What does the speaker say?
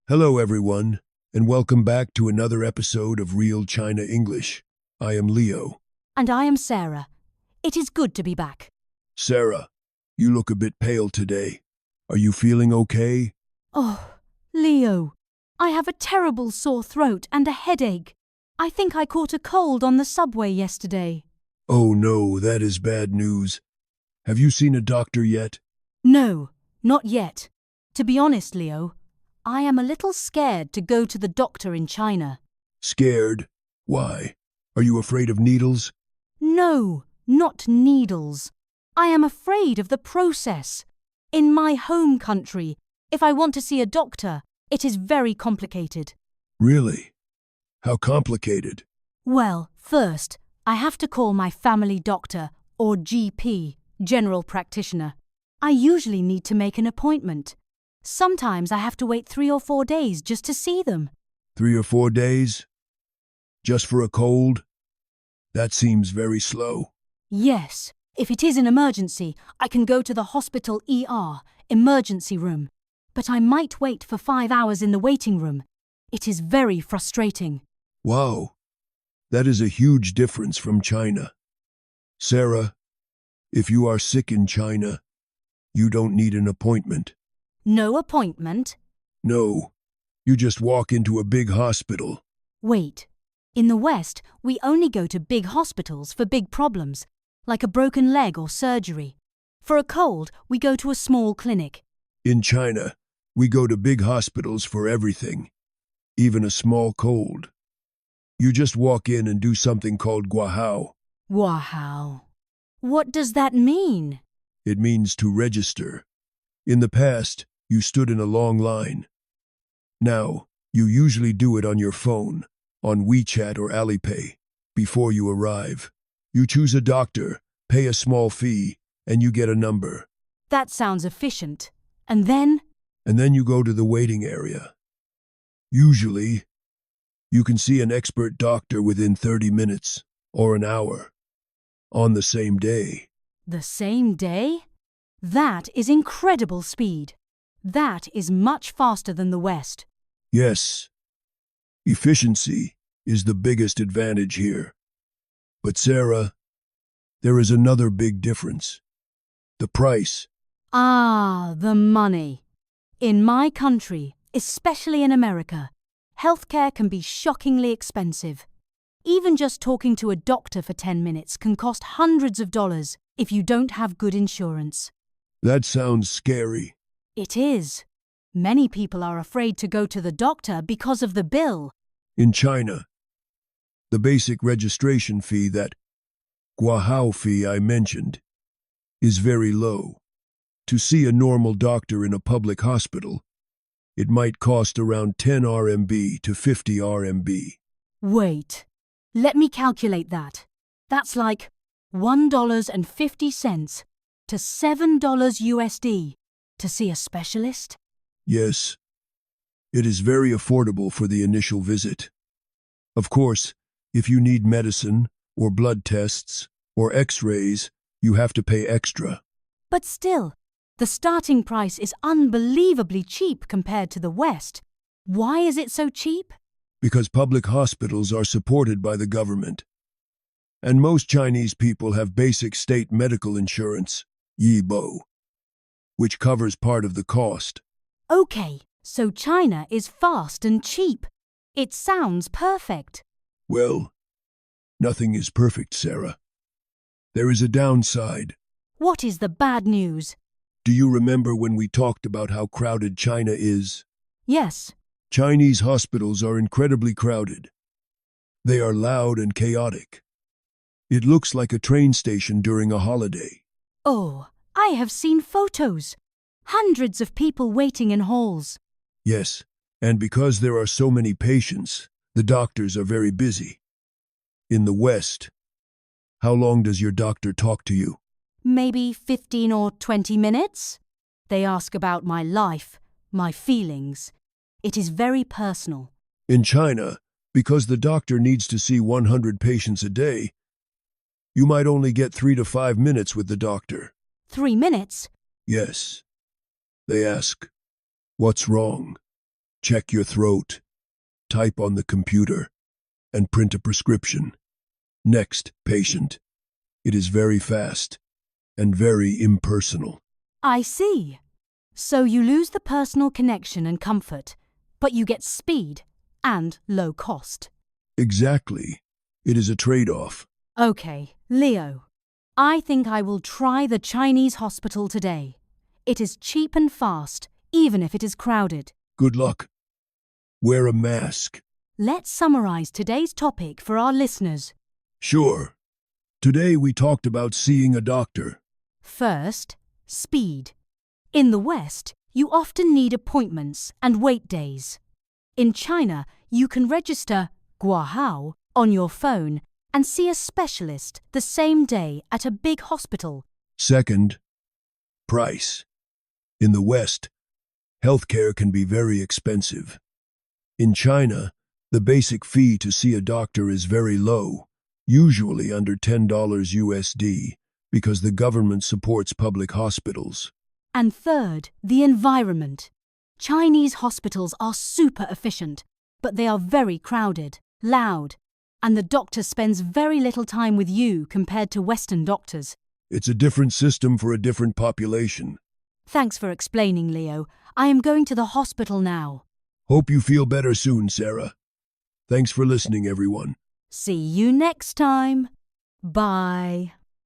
Hello, everyone, and welcome back to another episode of Real China English. I am Leo. And I am Sarah. It is good to be back. Sarah, you look a bit pale today. Are you feeling okay? Oh, Leo, I have a terrible sore throat and a headache. I think I caught a cold on the subway yesterday. Oh no, that is bad news. Have you seen a doctor yet? No, not yet. To be honest, Leo, I am a little scared to go to the doctor in China. Scared? Why? Are you afraid of needles? No, not needles. I am afraid of the process. In my home country, if I want to see a doctor, it is very complicated. Really? How complicated? Well, first, I have to call my family doctor, or GP, general practitioner. I usually need to make an appointment. Sometimes I have to wait 3 or 4 days just to see them. 3 or 4 days? Just for a cold? That seems very slow. Yes, if it is an emergency, I can go to the hospital ER, emergency room. But I might wait for 5 hours in the waiting room. It is very frustrating. Wow, that is a huge difference from China. Sarah, if you are sick in China, you don't need an appointment. No appointment? No, you just walk into a big hospital. Wait. In the West, we only go to big hospitals for big problems, like a broken leg or surgery. For a cold, we go to a small clinic. In China, we go to big hospitals for everything, even a small cold. You just walk in and do something called guahao. Wow. What does that mean? It means to register. In the past, you stood in a long line. Now, you usually do it on your phone, on WeChat or Alipay, before you arrive. You choose a doctor, pay a small fee, and you get a number. That sounds efficient. And then? And then you go to the waiting area. Usually, you can see an expert doctor within 30 minutes or an hour on the same day. The same day? That is incredible speed. That is much faster than the West. Yes, efficiency is the biggest advantage here. But Sarah, there is another big difference. The price. Ah, the money. In my country, especially in America, healthcare can be shockingly expensive. Even just talking to a doctor for 10 minutes can cost hundreds of dollars if you don't have good insurance. That sounds scary. It is. Many people are afraid to go to the doctor because of the bill. In China, the basic registration fee, that guahao fee I mentioned, is very low. To see a normal doctor in a public hospital, it might cost around 10 RMB to 50 RMB. Wait, let me calculate that. That's like $1.50 to $7 USD to see a specialist? Yes, it is very affordable for the initial visit. Of course, if you need medicine or blood tests or x-rays, you have to pay extra. But still, the starting price is unbelievably cheap compared to the West. Why is it so cheap? Because public hospitals are supported by the government. And most Chinese people have basic state medical insurance, Yibo, which covers part of the cost. Okay, so China is fast and cheap. It sounds perfect. Well, nothing is perfect, Sarah. There is a downside. What is the bad news? Do you remember when we talked about how crowded China is? Yes. Chinese hospitals are incredibly crowded. They are loud and chaotic. It looks like a train station during a holiday. Oh, I have seen photos. Hundreds of people waiting in halls. Yes, and because there are so many patients, the doctors are very busy. In the West, how long does your doctor talk to you? Maybe 15 or 20 minutes? They ask about my life, my feelings. It is very personal. In China, because the doctor needs to see 100 patients a day, you might only get 3 to 5 minutes with the doctor. 3 minutes? Yes. They ask, what's wrong? check your throat, type on the computer, and print a prescription. Next, patient. It is very fast and very impersonal. I see. So you lose the personal connection and comfort, but you get speed and low cost. Exactly. It is a trade-off. Okay, Leo. I think I will try the Chinese hospital today. It is cheap and fast, even if it is crowded. Good luck. Wear a mask. Let's summarize today's topic for our listeners. Sure. Today we talked about seeing a doctor. First, speed. In the West, you often need appointments and wait days. In China, you can register Guahao on your phone and see a specialist the same day at a big hospital. Second, price. In the West, healthcare can be very expensive. In China, the basic fee to see a doctor is very low, usually under $10 USD, because the government supports public hospitals. And third, the environment. Chinese hospitals are super efficient, but they are very crowded, loud, and the doctor spends very little time with you compared to Western doctors. It's a different system for a different population. Thanks for explaining, Leo. I am going to the hospital now. Hope you feel better soon, Sarah. Thanks for listening, everyone. See you next time. Bye.